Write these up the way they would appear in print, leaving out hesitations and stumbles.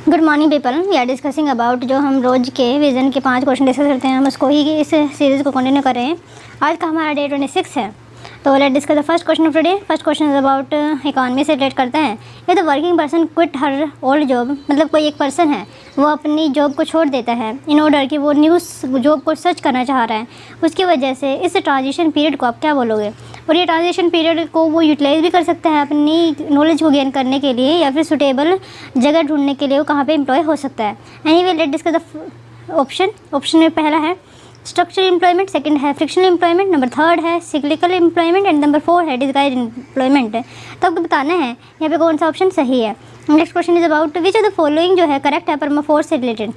Good morning people, we are discussing about जो हम रोज के विजन के 5 क्वेश्चन डिस्कस करते हैं, हम उसको ही इस सीरीज़ को कंटिन्यू कर रहे हैं। आज का हमारा डे 26 है, तो let discuss the first question of today. First question is about economy से रिलेट करते हैं। ये the working person quit her old job, मतलब कोई एक पर्सन है वो अपनी जॉब को छोड़ देता है इन ऑर्डर कि वो न्यूज़ जॉब को सर्च करना चाह रहा है। उसकी वजह से इस ट्रांजिशन पीरियड को आप क्या बोलोगे? और ये ट्रांजिशन पीरियड को वो यूटिलाइज़ भी कर सकता है अपनी नॉलेज को गेन करने के लिए, या फिर सुटेबल जगह ढूंढने के लिए वो कहाँ पे एम्प्लॉय हो सकता है। Anyway let discuss the option में पहला है स्ट्रक्चरल एम्प्लॉयमेंट, सेकंड है फ्रिक्शनल एम्प्लॉयमेंट, नंबर थर्ड है सिक्लिकल एम्प्लॉयमेंट एंड नंबर 4 है डिस्गाइज एम्प्लॉयमेंट। तो आपको बताना है यहाँ पे कौन सा ऑप्शन सही है। Next question is about which of the following जो है करेक्ट है परमाफोर्स से रिलेटेड।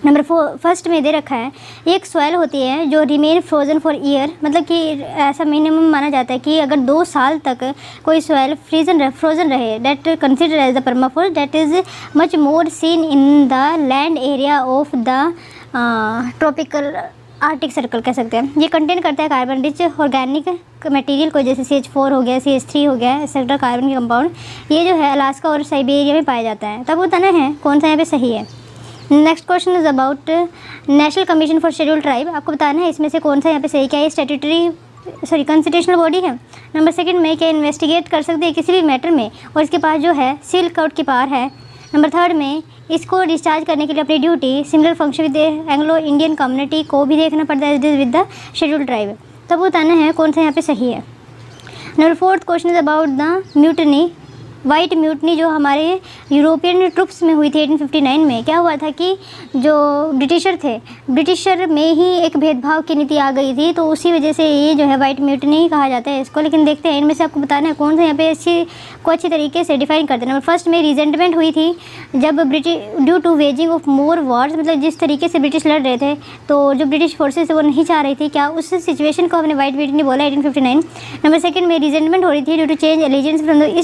नंबर 4 फर्स्ट में दे रखा है एक सॉइल होती है जो रिमेन फ्रोजन फॉर ईयर, मतलब कि ऐसा मिनिमम माना जाता है कि अगर 2 साल तक कोई सॉइल फ्रोजन रहे, that consider as the permafrost that is much more seen in the land area of the tropical arctic circle कह सकते हैं। ये कंटेन करता है कार्बन रिच ऑर्गेनिक मटेरियल को, जैसे CH4 हो गया, CH3 हो गया, एक्सेट्रा कार्बन के कंपाउंड। ये जो है अलास्का और साइबेरिया में पाया जाता है। तब बताना है कौन सा यहाँ पे सही है। Next question is about national commission for schedule tribe. आपको बताना है इसमें से कौन सा यहाँ पे सही, क्या ये स्टैट्यूटरी कॉन्स्टिट्यूशनल बॉडी है। नंबर सेकंड में क्या इन्वेस्टिगेट कर सकते हैं किसी भी मैटर में और इसके पास जो है सिल्क आउट की पावर है। नंबर थर्ड में इसको डिस्चार्ज करने के लिए अपनी duty similar function with Anglo Indian community को भी देखना पड़ता है विद द शेड्यूल ट्राइब। तब बताना है कौन सा यहाँ पे सही है। Number 4th question is about the mutiny, white mutiny जो हमारे यूरोपियन ट्रुप्स में हुई थी 1859 में। क्या हुआ था कि जो ब्रिटिशर थे, ब्रिटिशर में ही एक भेदभाव की नीति आ गई थी, तो उसी वजह से ये जो है वाइट म्यूटनी कहा जाता है इसको। लेकिन देखते हैं इनमें से आपको बताना है कौन सा यहाँ पे अच्छी तरीके से डिफाइन करते हैं। नंबर फर्स्ट में रिजेंटमेंट हुई थी जब due to waging of more wars, मतलब जिस तरीके से ब्रिटिश लड़ रहे थे तो जो ब्रिटिश फोर्सेस वो नहीं चाह रही थी, क्या उस सिचुएशन को हमने वाइट म्यूटनी बोला 1859। नंबर सेकंड में रिजेंटमेंट हो रही थी due to change allegiance from the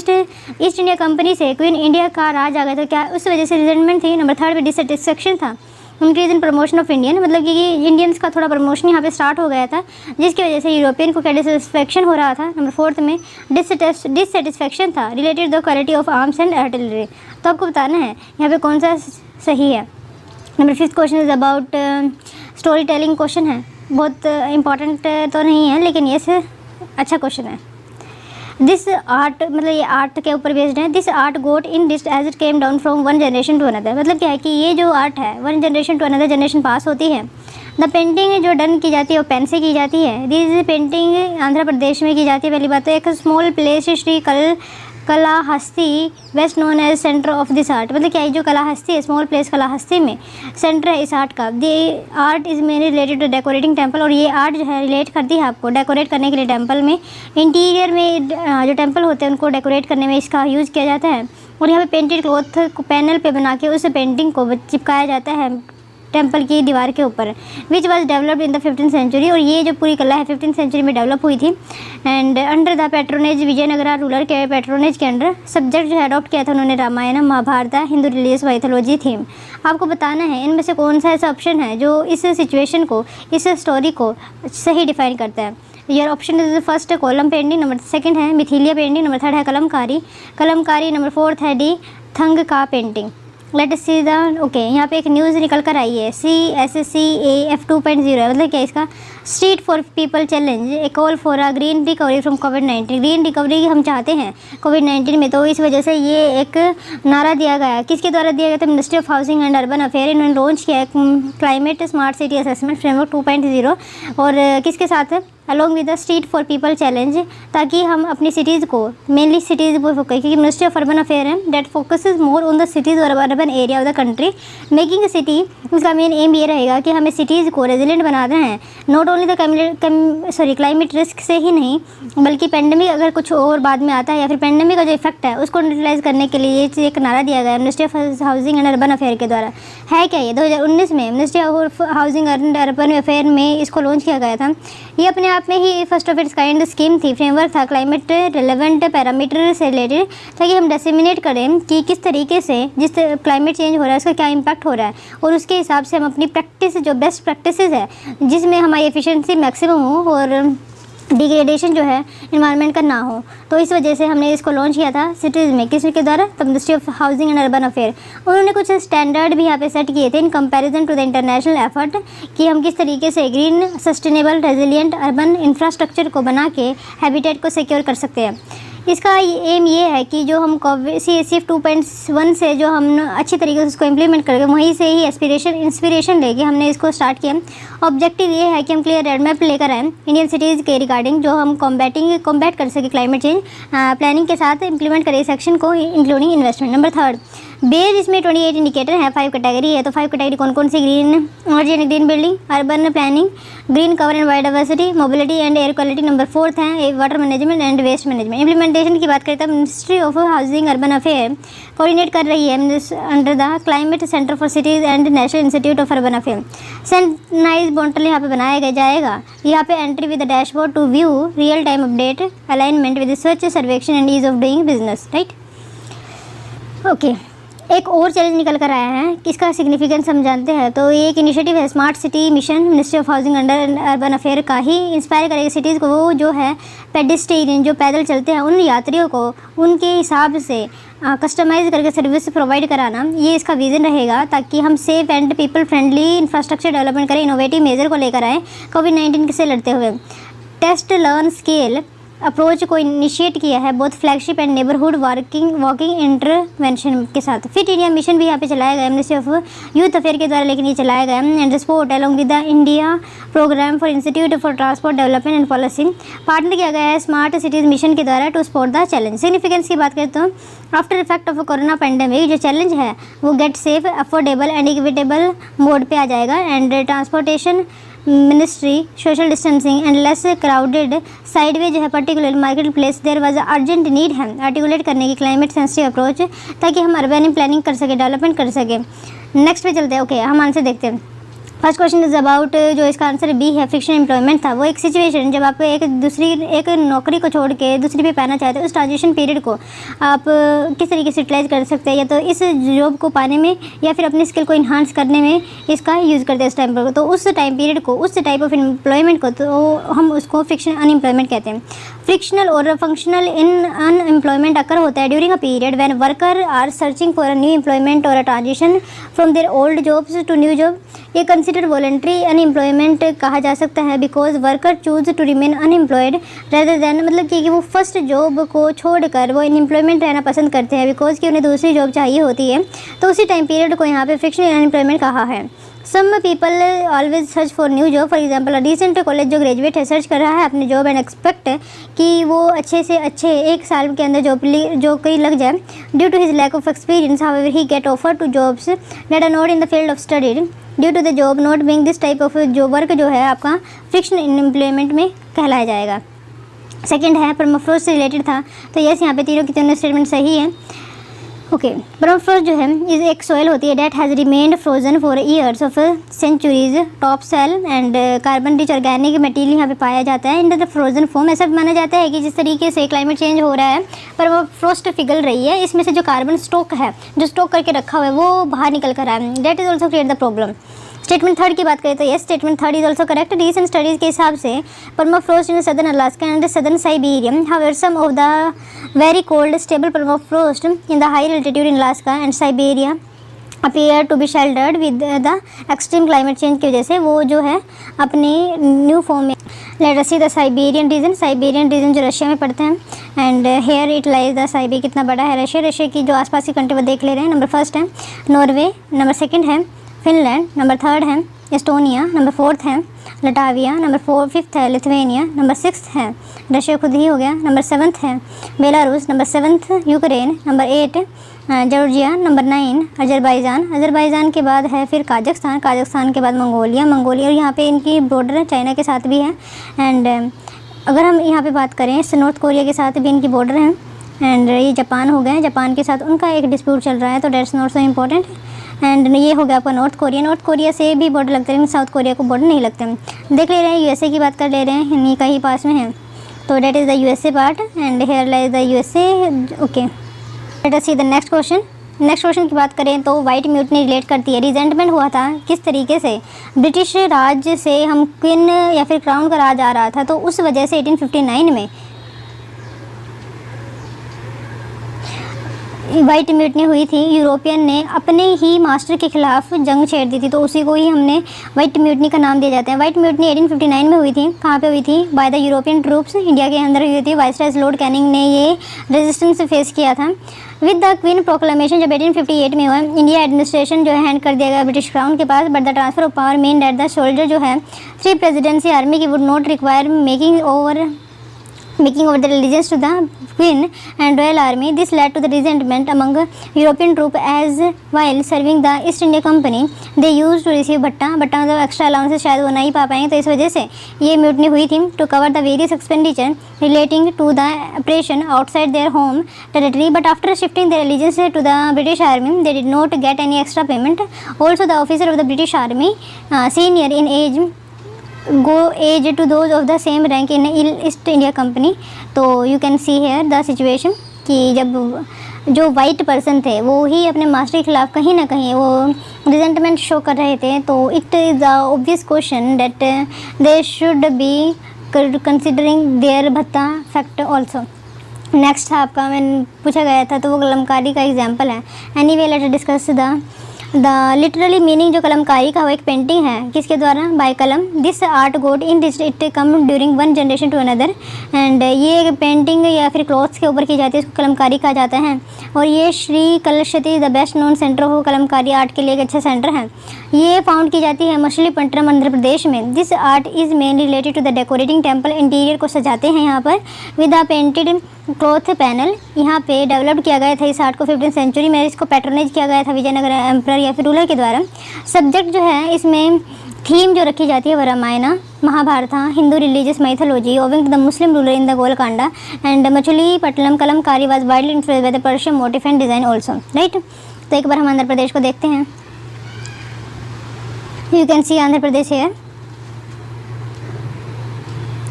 East India company से क्वीन इंडिया का राज आ गया था, क्या उस वजह से रिजेंटमेंट थी। नंबर थर्ड में डिससेटिस्फेक्शन था, increase in promotion of Indian, मतलब कि इंडियंस का थोड़ा प्रमोशन यहाँ पे स्टार्ट हो गया था जिसकी वजह से यूरोपियन को क्या डिससेटिस्फेक्शन हो रहा था। नंबर फोर्थ में डिससेटिस्फेक्शन था related the quality of arms and artillery. तो आपको बताना है यहाँ पे कौन सा सही है। Number 5th question is about story telling question है, बहुत इंपॉर्टेंट तो नहीं है लेकिन ये से अच्छा क्वेश्चन है। दिस आर्ट, मतलब ये आर्ट के ऊपर बेस्ड है। This art got in distinct as it came down from one generation to another, मतलब क्या है कि ये जो आर्ट है one generation to another generation pass होती है। द पेंटिंग जो डन की जाती है वो पेन से की जाती है। दिस पेंटिंग आंध्र प्रदेश में की जाती है। पहली बात तो एक small place Sri Kalahasti best known as centre of this art, मतलब क्या है जो कलाहस्ती है स्मॉल प्लेस कलाहस्ती में सेंटर है इस आर्ट का। The art is mainly related to decorating temple, और ये आर्ट जो है रिलेट करती है आपको डेकोरेट करने के लिए टेम्पल में। इंटीरियर में जो टेम्पल होते हैं उनको डेकोरेट करने में इसका यूज़ किया जाता है। और यहाँ पे पेंटेड क्लॉथ को पैनल पे बना के उस पेंटिंग को चिपकाया जाता है टेम्पल की दीवार के ऊपर, which was developed in the 15th century. और ये जो पूरी कला है 15th सेंचुरी में डेवलप हुई थी। And under the patronage Vijayanagara ruler के पैट्रोनेज के अंडर सब्जेक्ट जो है अडॉप्ट किया था उन्होंने Ramayana Mahabharata Hindu religious mythology theme. आपको बताना है इनमें से कौन सा ऐसा ऑप्शन है जो इस सिचुएशन को, इस स्टोरी को सही डिफाइन करता है। Your option is first column painting, number second है मिथिलिया पेंटिंग, नंबर थर्ड है कलमकारी, नंबर फोर्थ है डी थंग का painting. Late us see the okay, यहाँ पे एक न्यूज़ निकल कर आई है CSCAF 2.0 है, मतलब क्या इसका street for people challenge A call for a green recovery from covid. Green recovery हम चाहते हैं कोविड-19 में, तो इस वजह से ये एक नारा दिया गया। किसके द्वारा दिया गया था? Ministry of housing and urban affair, इन्होंने लॉन्च किया है climate smart city assessment framework 2.0 और किसके साथ along with the street for people challenge, ताकि हम अपनी सिटीज़ को मेनली सिटीज़ पर फोकस, क्योंकि मिनिस्ट्री ऑफ अर्बन अफेयर है that focuses more on the cities और urban area of the country making city. उसका मेन एम ये रहेगा कि हमें सिटीज़ को रेजिलेंट बनाना है, not only the climate risk से ही नहीं बल्कि पेंडेमिक अगर कुछ और बाद में आता है या फिर पेंडेमिक का जो इफेक्ट है उसको न्यूट्रलाइज करने के लिए ये एक नारा दिया गया है ministry of housing and urban affair के द्वारा। है क्या ये 2019 में ministry of housing and urban affair में इसको लॉन्च किया गया था। ये अपने आप में ही first of its kind scheme थी, फ्रेमवर्क था क्लाइमेट रिलेवेंट पैरामीटर से रिलेटेड, ताकि हम डिसेमिनेट करें कि किस तरीके से जिस क्लाइमेट चेंज हो रहा है उसका क्या इम्पैक्ट हो रहा है, और उसके हिसाब से हम अपनी प्रैक्टिस जो बेस्ट प्रैक्टिसेस है जिसमें हमारी एफिशिएंसी मैक्सिमम हो और डिग्रेडेशन जो है इन्वायरमेंट का ना हो। तो इस वजह से हमने इसको लॉन्च किया था सिटीज़ में, किसके द्वारा? तो ministry of housing and urban affair. उन्होंने कुछ स्टैंडर्ड भी यहाँ पे सेट किए थे in comparison to the international effort कि हम किस तरीके से green sustainable resilient urban infrastructure को बना के हैबिटेट को सिक्योर कर सकते हैं। इसका एम ये है कि जो हम CSF 2.1 से जो हम अच्छी तरीके से उसको इम्प्लीमेंट करके वहीं से ही इंस्पिरेशन लेके हमने इसको स्टार्ट किया। ऑब्जेक्टिव ये है कि हम क्लियर रेड मैप लेकर आए इंडियन सिटीज़ के रिगार्डिंग, जो हम कॉम्बैट कर सके क्लाइमेट चेंज प्लानिंग के साथ इम्प्लीमेंट करें सेक्शन को इंक्लूडिंग इन्वेस्टमेंट। नंबर 3 बेस, इसमें 28 इंडिकेटर है, 5 कैटेगरी है। तो 5 कैटेगरी कौन कौन सी? Green energy and green building, urban planning, green cover and biodiversity, mobility and air quality. Number 4 है water management and waste management. Implementation की बात करते हैं, ministry of housing urban affair coordinate कर रही है under the climate centre for cities and national institute of urban affair. Centralise portal यहाँ पे बनाया जाएगा। यहाँ पे entry with the dashboard to view real time update alignment with Swachh Survekshan and ease of doing business, right. Okay, एक और challenge निकल कर आया है, किसका सिग्निफिकेंस हम जानते हैं। तो ये एक इनिशिएटिव है smart city mission, ministry of housing under urban affair का ही इंस्पायर करेगा सिटीज़ को। वो जो है पेडिस्ट्रियन जो पैदल चलते हैं उन यात्रियों को उनके हिसाब से कस्टमाइज करके सर्विस प्रोवाइड कराना, ये इसका विज़न रहेगा, ताकि हम safe and people friendly infrastructure development करें, इनोवेटिव मेजर को लेकर आए कोविड-19 से लड़ते हुए। टेस्ट लर्न स्केल अप्रोच को इनिशिएट किया है both flagship and neighbourhood walking intervention के साथ। फिट इंडिया मिशन भी यहाँ पे चलाया गया मिनिस्ट्री ऑफ यूथ अफेयर के द्वारा, लेकिन ये चलाया गया and sport along with the India program for institute for transport development and policy partner किया गया है स्मार्ट सिटीज़ मिशन के द्वारा to sport the challenge. Significance की बात करें तो after effect of corona pandemic जो चैलेंज है वो get safe affordable and equitable mode पे आ जाएगा and transportation ministry social distancing and less crowded sideway जो है particular market place there was urgent need है आर्टिकुलेट करने की क्लाइमेट सेंसिटिव अप्रोच, ताकि हम अर्बन प्लानिंग कर सके, डेवलपमेंट कर सके। नेक्स्ट पे चलते हैं। ओके, हम आंसर देखते हैं। फर्स्ट क्वेश्चन इज अबाउट, जो इसका आंसर बी है, फ्रिक्शन एम्प्लॉयमेंट था। वो एक सिचुएशन जब आप एक नौकरी को छोड़ के दूसरी पे पाना चाहते हो, उस ट्रांजिशन पीरियड को आप किस तरीके से यूटिलाइज कर सकते हैं, या तो इस जॉब को पाने में या फिर अपनी स्किल को इन्हांस करने में इसका यूज़ करते हैं इस टाइम पर। तो उस टाइम पीरियड को, उस टाइप ऑफ एम्प्लॉयमेंट को, तो हम उसको फ्रिक्शन अनएम्प्लॉयमेंट कहते हैं। फ्रिक्शनल और फंक्शनल इन अनएम्प्लॉयमेंट अकर होता है during a period when worker are searching for a new employment और a transition from their old jobs to new job. ये कंसिडर वॉलंटरी अनएम्प्लॉयमेंट कहा जा सकता है because worker choose to remain unemployed rather than, मतलब कि वो first job को छोड़कर वो अनएम्प्लॉयमेंट रहना पसंद करते हैं बिकॉज कि उन्हें दूसरी जॉब चाहिए होती है। तो उसी टाइम पीरियड को यहाँ पे फ्रिक्शनल अनएम्प्लॉयमेंट कहा है। Some people always search for new job. For example recent college जो ग्रेजुएट है सर्च कर रहा है अपनी जॉब एंड एक्सपेक्ट कि वो अच्छे से अच्छे 1 साल के अंदर जॉब कहीं लग जाए। Due to his lack of experience however he get offer to jobs that are not in the field of study due to the job not being this type of जो वर्क जो है आपका frictional unemployment में कहलाया जाएगा। Second है permafrost से related था, तो यस यहाँ पे तीनों की तीनों स्टेटमेंट सही है। ओके, परमाफ्रोस्ट जो है इस एक सोयल होती है that has remained frozen for years of centuries, top soil and carbon rich organic material यहाँ पे पाया जाता है इन द फ्रोजन फॉर्म। ऐसा माना जाता है कि जिस तरीके से क्लाइमेट चेंज हो रहा है परमाफ्रोस्ट पिघल रही है, इसमें से जो कार्बन स्टॉक है जो स्टॉक करके रखा हुआ है वो बाहर निकल कर आया है। That is also create the problem. Statement third की बात करें तो yes, statement third is also correct. Recent studies के हिसाब से permafrost in southern Alaska and southern Siberia, however some of the very cold stable permafrost in the high altitude in Alaska and Siberia appear to be sheltered with the extreme climate change की वजह से वो जो है अपनी new form में। Late us see the Siberian region जो Russia में पड़ते हैं and here it lies the Siberia कितना बड़ा है रशिया की जो आसपास की कंट्री वो देख ले रहे हैं। नंबर फर्स्ट है नॉर्वे, नंबर सेकेंड है फिनलैंड, नंबर थर्ड है एस्टोनिया, नंबर फोर्थ है लटाविया, नंबर फिफ्थ है लिथुआनिया, नंबर सिक्स्थ है रशिया खुद ही हो गया, नंबर सेवन्थ है Belarus, number seventh Ukraine, number 8 Georgia, number 9 Azerbaijan के बाद है फिर काज़ाख्स्तान के बाद मंगोलिया और यहाँ पे इनकी बॉर्डर चाइना के साथ भी है। एंड अगर हम यहाँ पे बात करें नॉर्थ कोरिया के साथ भी इनकी बॉर्डर है एंड ये जापान हो गए, जापान के साथ उनका एक डिस्प्यूट चल रहा है, तो that's not so important. And ये हो गया आपका नॉर्थ कोरिया से भी बॉर्डर लगते हैं, साउथ कोरिया को बॉर्डर नहीं लगते। देख ले रहे हैं यूएसए की बात कर ले रहे हैं, इन्हीं का ही पास में है, तो that is the USA part and here lies the USA. Okay, let us see the next question. Next question की बात करें तो वाइट म्यूटनी रिलेट करती है, रिजेंटमेंट हुआ था किस तरीके से, ब्रिटिश राज से हम क्वीन या फिर क्राउन का राज आ रहा था तो उस वजह से 1859 में वाइट म्यूटनी हुई थी। यूरोपियन ने अपने ही मास्टर के खिलाफ जंग छेड़ दी थी तो उसी को ही हमने वाइट म्यूटनी का नाम दिया जाता है। वाइट म्यूटनी 1859 में हुई थी। कहाँ पे हुई थी? By the European troops, India के अंदर हुई थी। वाइसराय लॉर्ड कैनिंग ने ये रेजिस्टेंस फेस किया था। विद द क्वीन प्रोक्लेमेशन जब 1858 में हुआ, इंडिया एडमिनिस्ट्रेशन जो है हैंड कर दिया गया ब्रिटिश क्राउन के पास, but the transfer of power mean that the soldier जो है 3 प्रेसिडेंसी आर्मी की would not require making over the allegiance to the Queen and Royal Army. This led to the resentment among European troops as while serving the East India Company they used to receive भट्टा मतलब extra allowances शायद वो नहीं पा पाएंगे तो इस वजह से ये म्यूटनी हुई थी। To cover the various expenditure relating to the operation outside their home territory, but after shifting their allegiance to the British Army they did not get any extra payment. Also the officer of the British Army senior in age to those of the same rank in East India Company. तो you can see here the situation कि जब जो white person थे वो ही अपने master के खिलाफ कहीं ना कहीं वो रिजेंटमेंट शो कर रहे थे, तो it is the obvious question that they should be considering there भत्ता फैक्ट ऑल्सो। नेक्स्ट आपका मैंने पूछा गया था तो वो कलमकारी का एग्जाम्पल है। Anyway let discuss the literally meaning. जो कलमकारी का वो एक पेंटिंग है किसके द्वारा? बाय कलम। This art got in it come during one generation to another, and ये पेंटिंग या फिर क्लॉथ्स के ऊपर की जाती है, इसको कलमकारी कहा जाता है। और ये Srikalahasti the best known centre of Kalamkari art के लिए एक अच्छा सेंटर है। ये फाउंड की जाती है मछलीपट्टनम आंध्र प्रदेश में। This art is main related to the decorating temple. Interior को सजाते हैं यहाँ पर with the painted cloth panel. यहाँ पे डेवलप किया गया था इस आर्ट को 15th सेंचुरी में। इसको पैट्रोनाइज किया गया था विजयनगर एम्परर या फिर रूलर के द्वारा। सब्जेक्ट जो है इसमें थीम जो रखी जाती है वो Ramayana, Mahabharata, Hindu religious mythology owing to the Muslim ruler in the Golconda and Machilipatnam Kalamkari was widely influenced by the Persian motif and design also, right. तो एक बार हम आंध्र प्रदेश को देखते हैं। You can see Andhra Pradesh है।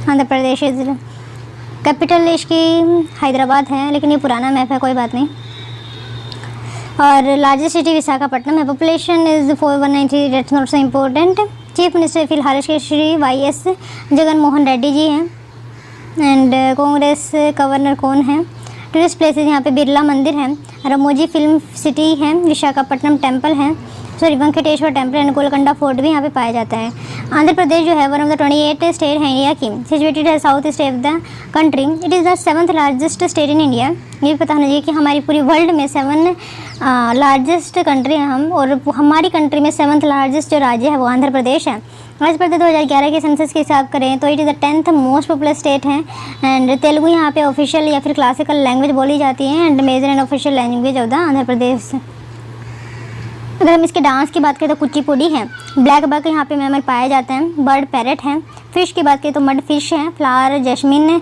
आंध्र प्रदेश इज कैपिटल इसकी हैदराबाद है, लेकिन ये पुराना मैप है, कोई बात नहीं। और लार्जेस्ट सिटी विशाखापट्टनम है। Population is 4193, that's not so important. Chief minister फिलहाल के श्री वाई.एस. जगन मोहन रेड्डी जी हैं। एंड कांग्रेस गवर्नर कौन है? टूरिस्ट प्लेसेस यहाँ पे बिरला मंदिर है, रामोजी फिल्म सिटी है, विशाखापट्टनम टेम्पल है, sorry Venkateswara temple and Golconda fort भी यहाँ पे पाया जाता है। आंध्र प्रदेश जो है वन ऑफ द 28 स्टेट है इंडिया की, सिचुएटेड है south east of the country. It is the 7th largest state in India. ये भी पता होना चाहिए कि हमारी पूरी वर्ल्ड में 7 लार्जेस्ट कंट्री हैं हम, और हमारी कंट्री में 7th लार्जेस्ट जो राज्य है वो आंध्र प्रदेश है। एज पर 2011 के सेंसस के हिसाब करें तो it is the 10th most popular state है। एंड तेलुगु यहाँ पे ऑफिशियल या फिर क्लासिकल लैंग्वेज बोली जाती है and major and official language of the Andhra Pradesh. अगर हम इसके डांस की बात करें तो कुचिपुड़ी है। ब्लैक बक यहाँ पे मैमल पाए जाते हैं। बर्ड पैरेट है। फिश की बात करें तो मड फिश है। फ्लावर जैस्मिन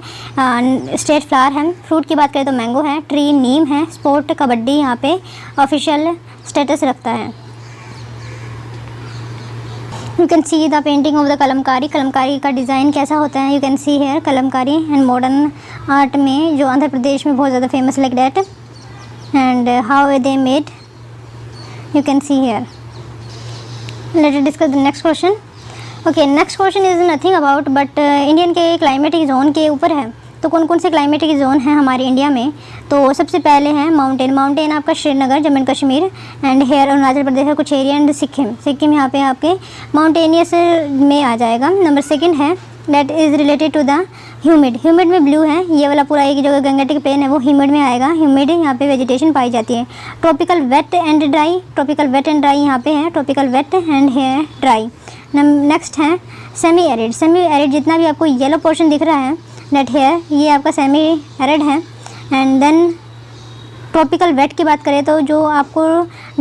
स्टेट फ्लावर है। फ्रूट की बात करें तो मैंगो है। ट्री नीम है। स्पोर्ट कबड्डी यहाँ पे ऑफिशियल स्टेटस रखता है। You can see the painting of the Kalamkari. Kalamkari का डिज़ाइन कैसा होता है? You can see here Kalamkari and modern art में जो आंध्र प्रदेश में बहुत ज़्यादा famous like that and how they made you can see here. Let us discuss the next question. Okay, next question is nothing about but Indian के climatic zone के ऊपर है। तो कौन कौन से क्लाइमेटिक जोन हैं हमारे इंडिया में? तो सबसे पहले है माउंटेन आपका Srinagar Jammu and Kashmir and here Arunachal Pradesh है कुछ एरिया एंड सिक्किम यहाँ पे आपके माउंटेनियस में आ जाएगा। नंबर 2 है that is related to the humid में ब्लू है। ये वाला पूरा एक जो गंगेटिक प्लेन है वो ह्यूमिड में आएगा। ह्यूमिड यहाँ पे वेजिटेशन पाई जाती है। ट्रॉपिकल वेट एंड ड्राई यहाँ पे है। ट्रॉपिकल वेट एंड है ड्राई। नेक्स्ट है सेमी एरिड जितना भी आपको येलो पोर्शन दिख रहा है दैट हेयर ये आपका सेमी एरिड है। एंड देन ट्रॉपिकल वेट की बात करें तो जो आपको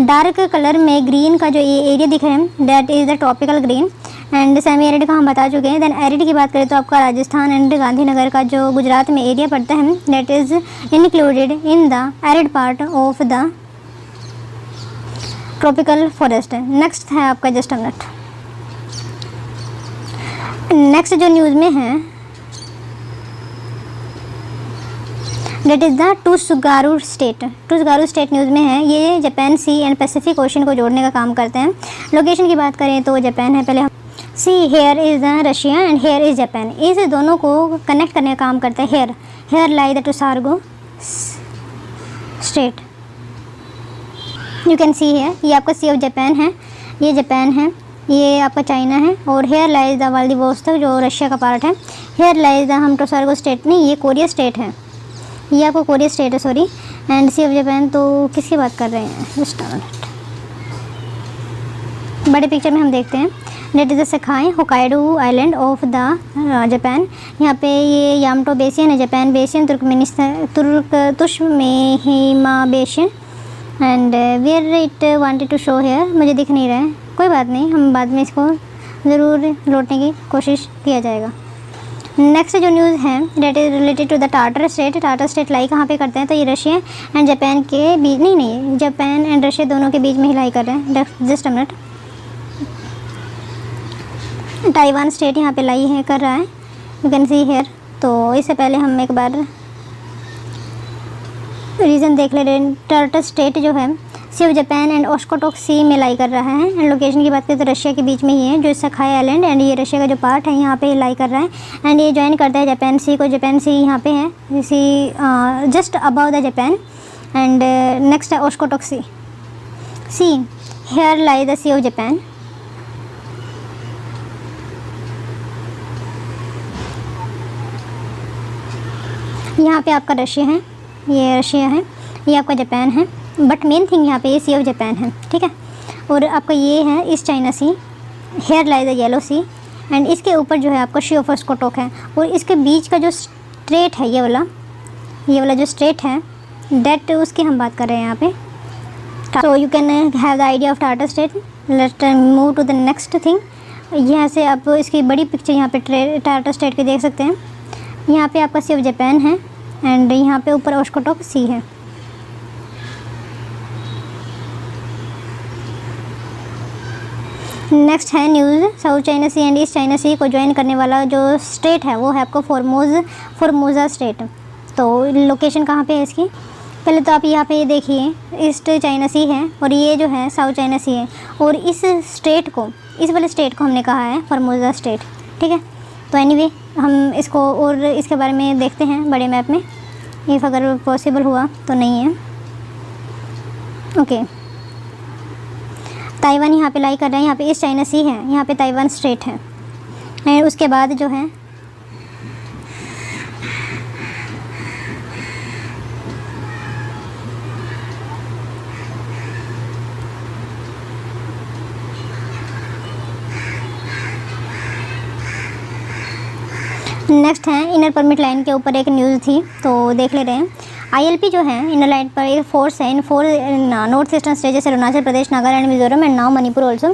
डार्क कलर में ग्रीन का जो ये एरिया दिख रहा है that is the tropical green. And semi arid का हम बता चुके हैं। देन एरिड की बात करें तो आपका राजस्थान एंड गांधीनगर का जो गुजरात में एरिया पड़ता है that is included in the arid part of the tropical forest. Next है आपका जस्ट अ मिनट। नेक्स्ट जो न्यूज़ में है that is the Tsugaru strait. Tsugaru strait news में है। ये Japan sea and Pacific ocean को जोड़ने का काम करते हैं। लोकेशन की बात करें तो जापान है। पहले हम see here is the Russia and here is Japan. इस दोनों को कनेक्ट करने का काम करते हैं। Here lie the Tsugaru strait. You can see here, ये आपका सी ऑफ जापान है, ये जापान है, ये आपका चाइना है। और हेयर लाइज द व्लादिवोस्तोक जो रशिया का पार्ट है। हेयर लाइज द हम टूसार्गो स्टेट नहीं, ये कोरिया स्टेट है, ये आपको कोरिया स्टेट है, sorry. And C of Japan तो किसकी बात कर रहे हैं, जस्ट अ मिनट। बड़े पिक्चर में हम देखते हैं। That is the Sakhalin Hokkaido island of the Japan. यहाँ पे ये यामटो बेसिन है, Japan basin, Tsushima basin and where it wanted to show here. मुझे दिख नहीं रहा है, कोई बात नहीं, हम बाद में इसको ज़रूर लौटने की कोशिश किया जाएगा। नेक्स्ट जो न्यूज़ है that is related to the Tatar strait. Tatar strait lie कहाँ पे करते हैं, तो ये रशिया एंड जापान के बीच, नहीं जापान एंड रशिया दोनों के बीच में ही लाई कर रहे हैं। Just a minute. Taiwan state यहाँ पे लाई है कर रहा है, यू कैन सी हेयर। तो इससे पहले हम एक बार रीज़न देख ले रहे हैं। टाटर स्टेट जो है सी ऑफ जापान एंड ओस्कोटोक सी में लाई कर रहा है। एंड लोकेशन की बात करें तो रशिया के बीच में ही है, जो सखाई आइलैंड एंड ये रशिया का जो पार्ट है यहाँ पे लाई कर रहा है। एंड ये ज्वाइन करता है जापान सी को। जापान सी यहाँ पे है, sea just about the Japan. And next है Okhotsk sea. Here lie the sea of Japan. यहाँ पे आपका रशिया है, ये रशिया है, ये आपका जापान है, बट मेन थिंग यहाँ पे ये सी ऑफ जापान है, ठीक है। और आपका ये है East China Sea. Here lie the Yellow Sea and इसके ऊपर जो है आपका शी ऑफ ओस्कोटोक है। और इसके बीच का जो स्ट्रेट है, ये वाला जो स्ट्रेट है, डेट उसकी हम बात कर रहे हैं यहाँ पे। So you can have the idea of Tata state. Let's move to the next thing. यहाँ से आप इसकी बड़ी पिक्चर यहाँ पे टाटा स्टेट की देख सकते हैं। यहाँ पे आपका सी ऑफ जापान है एंड यहाँ पे ऊपर ओस्कोटोक सी है। नेक्स्ट है news South China sea and East China sea को ज्वाइन करने वाला जो स्टेट है वो है आपको फॉर्मोजा स्टेट। तो लोकेशन कहाँ पे है इसकी, पहले तो आप यहाँ पे ये देखिए, ईस्ट चाइना सी है और ये जो है साउथ चाइना सी है। और इस स्टेट को, इस वाले स्टेट को हमने कहा है फॉर्मोजा स्टेट, ठीक है। तो एनीवे हम इसको और इसके बारे में देखते हैं बड़े मैप में, इफ़ अगर पॉसिबल हुआ तो नहीं है। ओके, ताइवान यहाँ पे लाई कर रहे हैं, यहाँ पे ईस्ट चाइना सी है, यहाँ पे ताइवान स्टेट है। एंड उसके बाद जो है नेक्स्ट है इनर परमिट लाइन के ऊपर एक न्यूज़ थी, तो देख ले रहे हैं। आईएलपी जो है इनर लाइन पर एक फोर्स है इन नॉर्थ ईस्टर्न स्टेट जैसे Arunachal Pradesh, Nagaland, Mizoram and now Manipur also.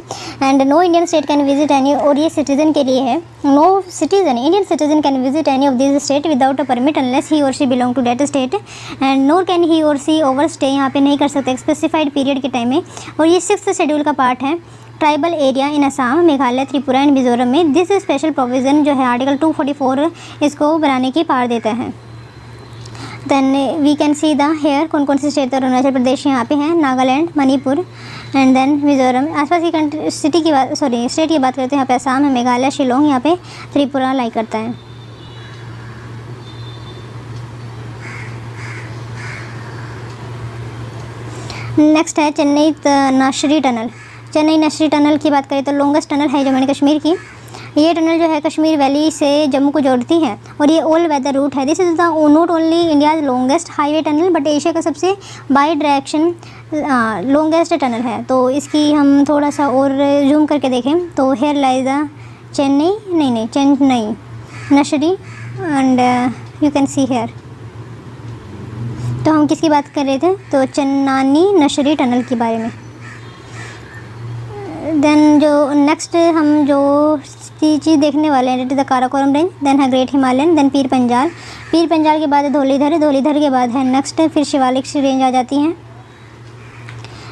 And no Indian state can visit any, और ये सिटीजन के लिए है, no citizen Indian citizen can visit any of this state without a permit unless he or she belong to that state and nor can he or she over stay, यहाँ पे नहीं कर सकते स्पेसिफाइड पीरियड के time में। और ये 6th schedule का पार्ट है। Tribal area in Assam, Meghalaya, Tripura and Mizoram में दिस स्पेशल प्रोविज़न जो है आर्टिकल 244 इसको बनाने की पावर देता है। Then we can see the here कौन कौन से स्टेट, अरुणाचल प्रदेश यहाँ पे है, नागालैंड, मणिपुर एंड देन मिजोरम। आसपास की कंट्री सिटी की बात, सॉरी स्टेट की बात करते हैं, यहाँ पे असम है, मेघालय, शिलोंग, यहाँ पे त्रिपुरा लाई करता है। नेक्स्ट है चेन्नई नाशरी टनल। चेन्नई नाशरी टनल की बात करें तो लॉन्गेस्ट टनल है जम्मू एंड कश्मीर की। ये टनल जो है कश्मीर वैली से जम्मू को जोड़ती है और ये ऑल वेदर रूट है। This is the not only India's longest highway tunnel but Asia का सबसे बाई डायरेक्शन लॉन्गेस्ट टनल है। तो इसकी हम थोड़ा सा और जूम करके देखें तो हेयर लाइज द चेन्नई नशरी and you can see here. तो हम किसकी बात कर रहे थे, तो चेन्नानी नशरी टनल के बारे में। देन जो नेक्स्ट हम जो चीज़ देखने वाले हैं, द काराकोरम रेंज, देन है great Himalayan, then Pir Panjal के बाद धौलीधर के बाद है नेक्स्ट फिर शिवालिक रेंज आ जाती हैं।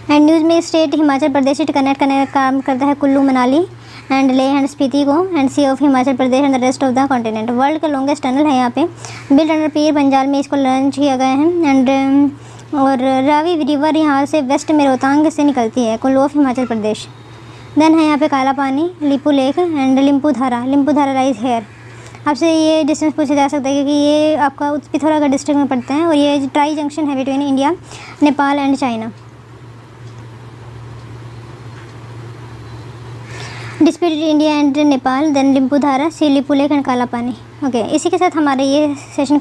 एंड न्यूज़ में स्टेट हिमाचल प्रदेश से कनेक्ट करने का काम करता है कुल्लू मनाली एंड लेह एंड स्पीति को, and C of Himachal Pradesh and the rest of the continent. World का लॉन्गेस्ट टनल है यहाँ पे, बिल्ड अंडर पीर पंजाल में इसको लॉन्च किया गया है। एंड और रावी रिवर यहाँ से वेस्ट में रोहतांग से निकलती है, कुल्लू ऑफ हिमाचल प्रदेश। देन है यहाँ पे काला पानी, लिपू लेक एंड लिम्पू धारा राइज हेयर। आपसे ये डिस्टेंस पूछा जा सकता है क्योंकि ये आपका पिथौरागढ़ डिस्ट्रिक्ट में पड़ते हैं और ये ट्राई जंक्शन है between India, Nepal and China. Disputed India and Nepal, then Limpiyadhura, see Lipu lake and काला पानी। ओके, इसी के साथ हमारे ये सेशन